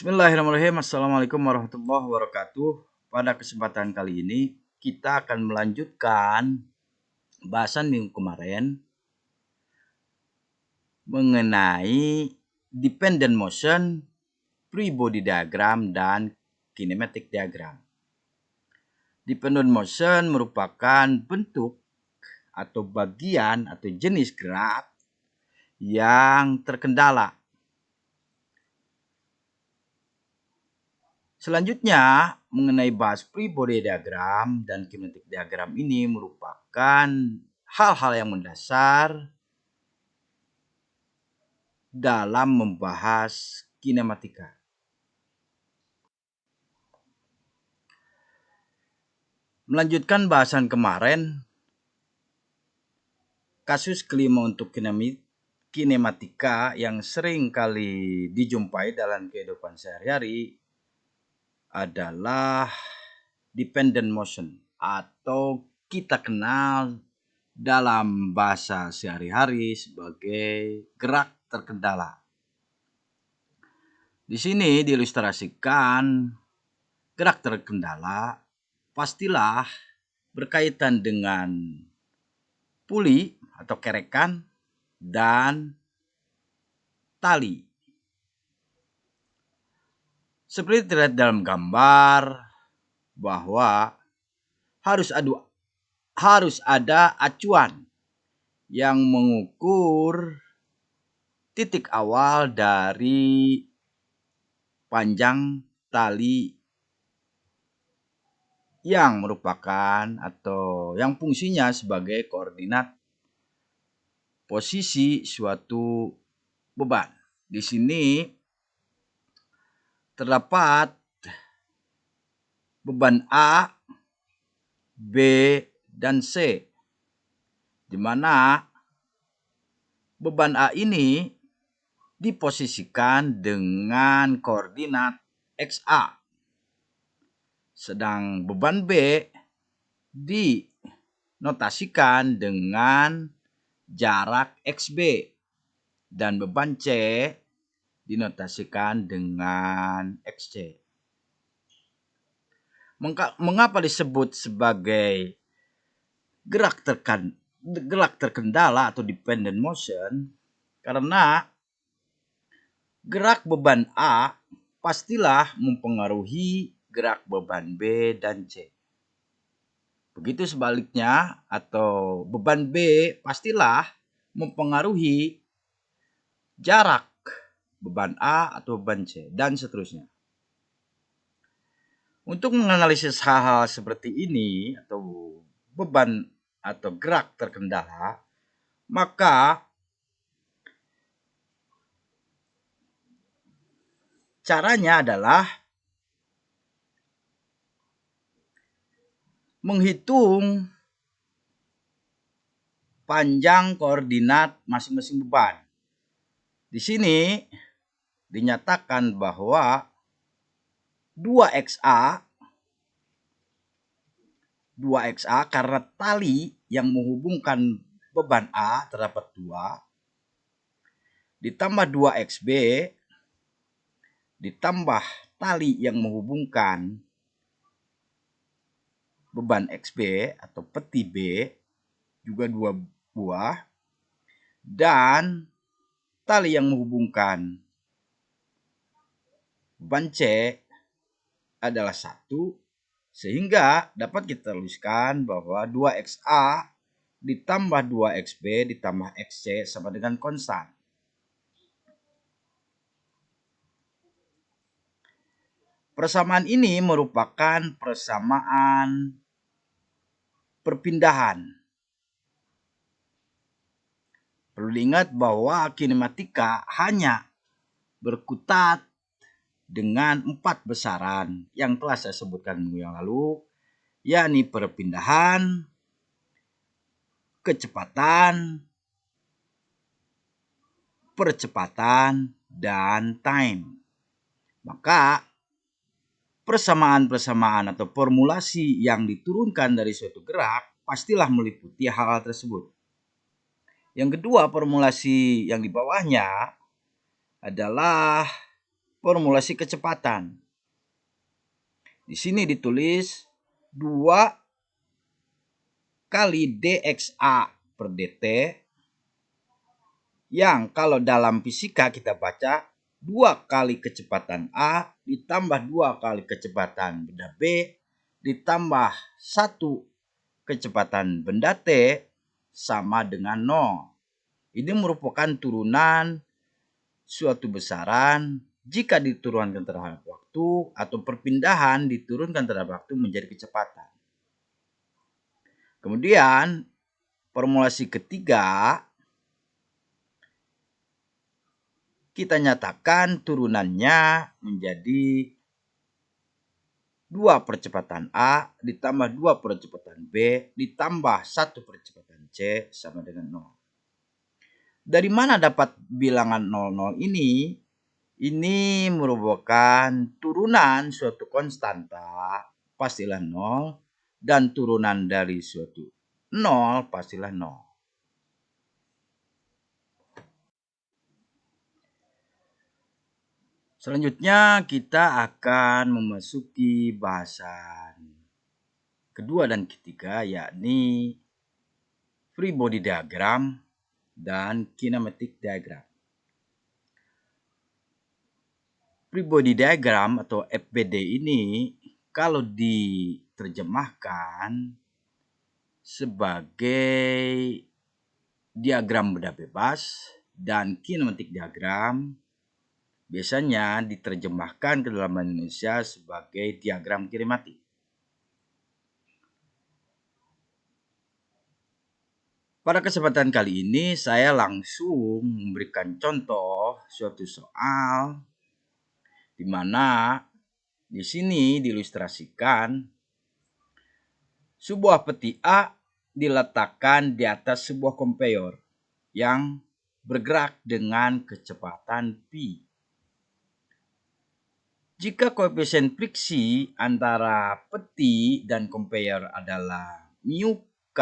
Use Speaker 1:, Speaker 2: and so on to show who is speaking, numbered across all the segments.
Speaker 1: Bismillahirrahmanirrahim. Assalamualaikum warahmatullahi wabarakatuh. Pada kesempatan kali ini kita akan melanjutkan bahasan minggu kemarin mengenai dependent motion, free body diagram, dan kinematic diagram. Dependent motion merupakan bentuk atau bagian atau jenis gerak yang terkendala. Selanjutnya, mengenai bahas free body diagram dan kinematic diagram ini merupakan hal-hal yang mendasar dalam membahas kinematika. Melanjutkan bahasan kemarin, kasus kelima untuk kinematika yang sering kali dijumpai dalam kehidupan sehari-hari adalah dependent motion atau kita kenal dalam bahasa sehari-hari sebagai gerak terkendala. Di sini diilustrasikan gerak terkendala pastilah berkaitan dengan puli atau kerekan dan tali. Seperti terlihat dalam gambar bahwa harus ada acuan yang mengukur titik awal dari panjang tali yang merupakan atau yang fungsinya sebagai koordinat posisi suatu beban. Di sini terdapat beban A, B, dan C, di mana beban A ini diposisikan dengan koordinat XA, sedang beban B dinotasikan dengan jarak XB dan beban C dinotasikan dengan XC. Mengapa disebut sebagai gerak terkendala atau dependent motion? Karena gerak beban A pastilah mempengaruhi gerak beban B dan C. Begitu sebaliknya, atau beban B pastilah mempengaruhi jarak beban A atau beban C, dan seterusnya. Untuk menganalisis hal-hal seperti ini atau beban atau gerak terkendala, maka caranya adalah menghitung panjang koordinat masing-masing beban. Di sini dinyatakan bahwa 2XA karena tali yang menghubungkan beban A terdapat 2, ditambah 2XB, ditambah tali yang menghubungkan beban XB atau peti B juga 2 buah, dan tali yang menghubungkan beban C adalah 1, sehingga dapat kita tuliskan bahwa 2XA ditambah 2XB ditambah XC sama dengan konstan. Persamaan ini merupakan persamaan perpindahan. Perlu diingat bahwa kinematika hanya berkutat dengan 4 besaran yang telah saya sebutkan minggu yang lalu, yakni perpindahan, kecepatan, percepatan, dan time. Maka persamaan-persamaan atau formulasi yang diturunkan dari suatu gerak pastilah meliputi hal-hal tersebut. Yang kedua, formulasi yang di bawahnya adalah formulasi kecepatan. Di sini ditulis 2 kali dxa per dt, yang kalau dalam fisika kita baca 2 kali kecepatan A ditambah 2 kali kecepatan benda B ditambah 1 kecepatan benda T sama dengan 0. Ini merupakan turunan suatu besaran jika diturunkan terhadap waktu atau perpindahan diturunkan terhadap waktu menjadi kecepatan. Kemudian formulasi ketiga, kita nyatakan turunannya menjadi 2 percepatan A ditambah 2 percepatan B ditambah 1 percepatan C sama dengan 0. Dari mana dapat bilangan 00 ini? Ini merupakan turunan suatu konstanta pastilah 0 dan turunan dari suatu 0 pastilah 0. Selanjutnya kita akan memasuki bahasan kedua dan ketiga, yakni free body diagram dan kinematic diagram. Free body diagram atau FBD ini kalau diterjemahkan sebagai diagram benda bebas dan kinematic diagram biasanya diterjemahkan ke dalam bahasa Indonesia sebagai diagram kinematik. Pada kesempatan kali ini saya langsung memberikan contoh suatu soal di mana di sini diilustrasikan sebuah peti A diletakkan di atas sebuah konveyor yang bergerak dengan kecepatan V. Jika koefisien friksi antara peti dan konveyor adalah mu K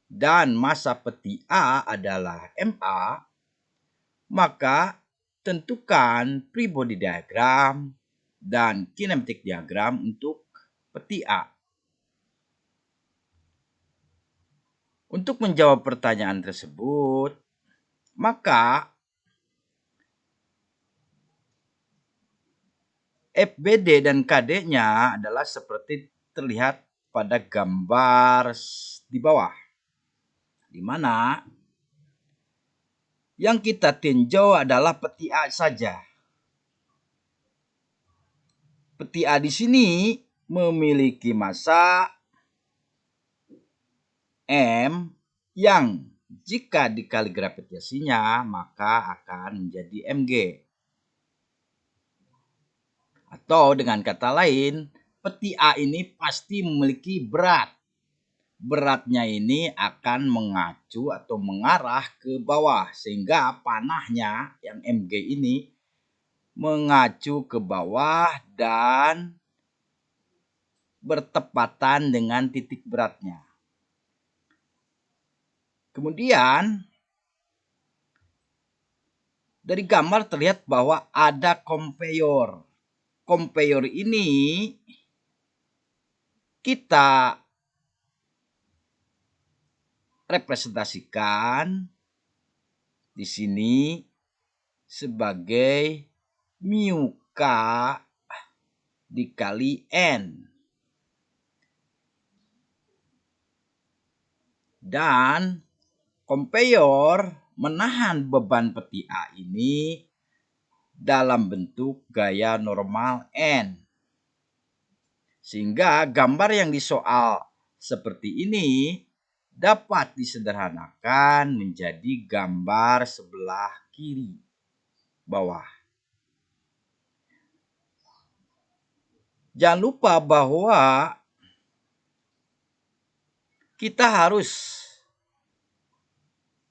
Speaker 1: dan massa peti A adalah ma, maka tentukan free body diagram dan kinematic diagram untuk peti A. Untuk menjawab pertanyaan tersebut, maka FBD dan KD-nya adalah seperti terlihat pada gambar di bawah, di mana yang kita tinjau adalah peti A saja. Peti A di sini memiliki massa M yang jika dikali gravitasinya maka akan menjadi mg. Atau dengan kata lain, peti A ini pasti memiliki berat. Beratnya ini akan mengacu atau mengarah ke bawah sehingga panahnya yang mg ini mengacu ke bawah dan bertepatan dengan titik beratnya. Kemudian dari gambar terlihat bahwa ada konveyor. Konveyor ini kita representasikan di sini sebagai mu K dikali N. Dan konveyor menahan beban peti A ini dalam bentuk gaya normal N. Sehingga gambar yang disoal seperti ini dapat disederhanakan menjadi gambar sebelah kiri bawah. Jangan lupa bahwa kita harus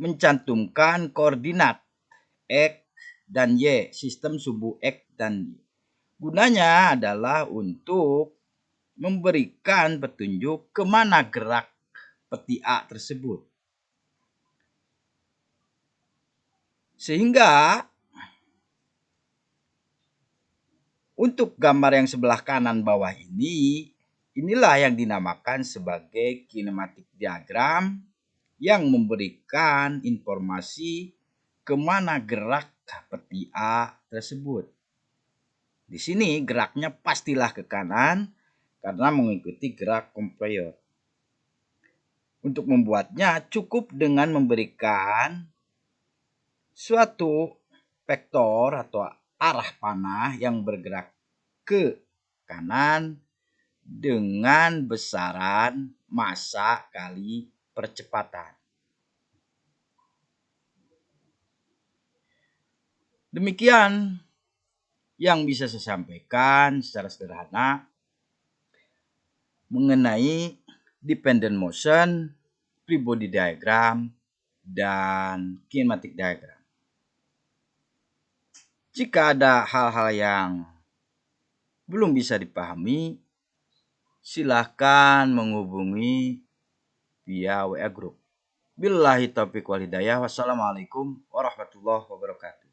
Speaker 1: mencantumkan koordinat X dan Y, sistem subuh X dan Y. Gunanya adalah untuk memberikan petunjuk kemana gerak peti A tersebut. Sehingga Untuk gambar yang sebelah kanan bawah ini, inilah yang dinamakan sebagai kinematik diagram yang memberikan informasi kemana gerak peti A tersebut. Di sini geraknya pastilah ke kanan karena mengikuti gerak konveyor. Untuk membuatnya cukup dengan memberikan suatu vektor atau arah panah yang bergerak ke kanan dengan besaran massa kali percepatan. Demikian yang bisa saya sampaikan secara sederhana mengenai dependent motion, free body diagram, dan kinematic diagram. Jika ada hal-hal yang belum bisa dipahami, silahkan menghubungi via WA Group. Billahi taufiq wal hidayah. Wassalamualaikum warahmatullahi wabarakatuh.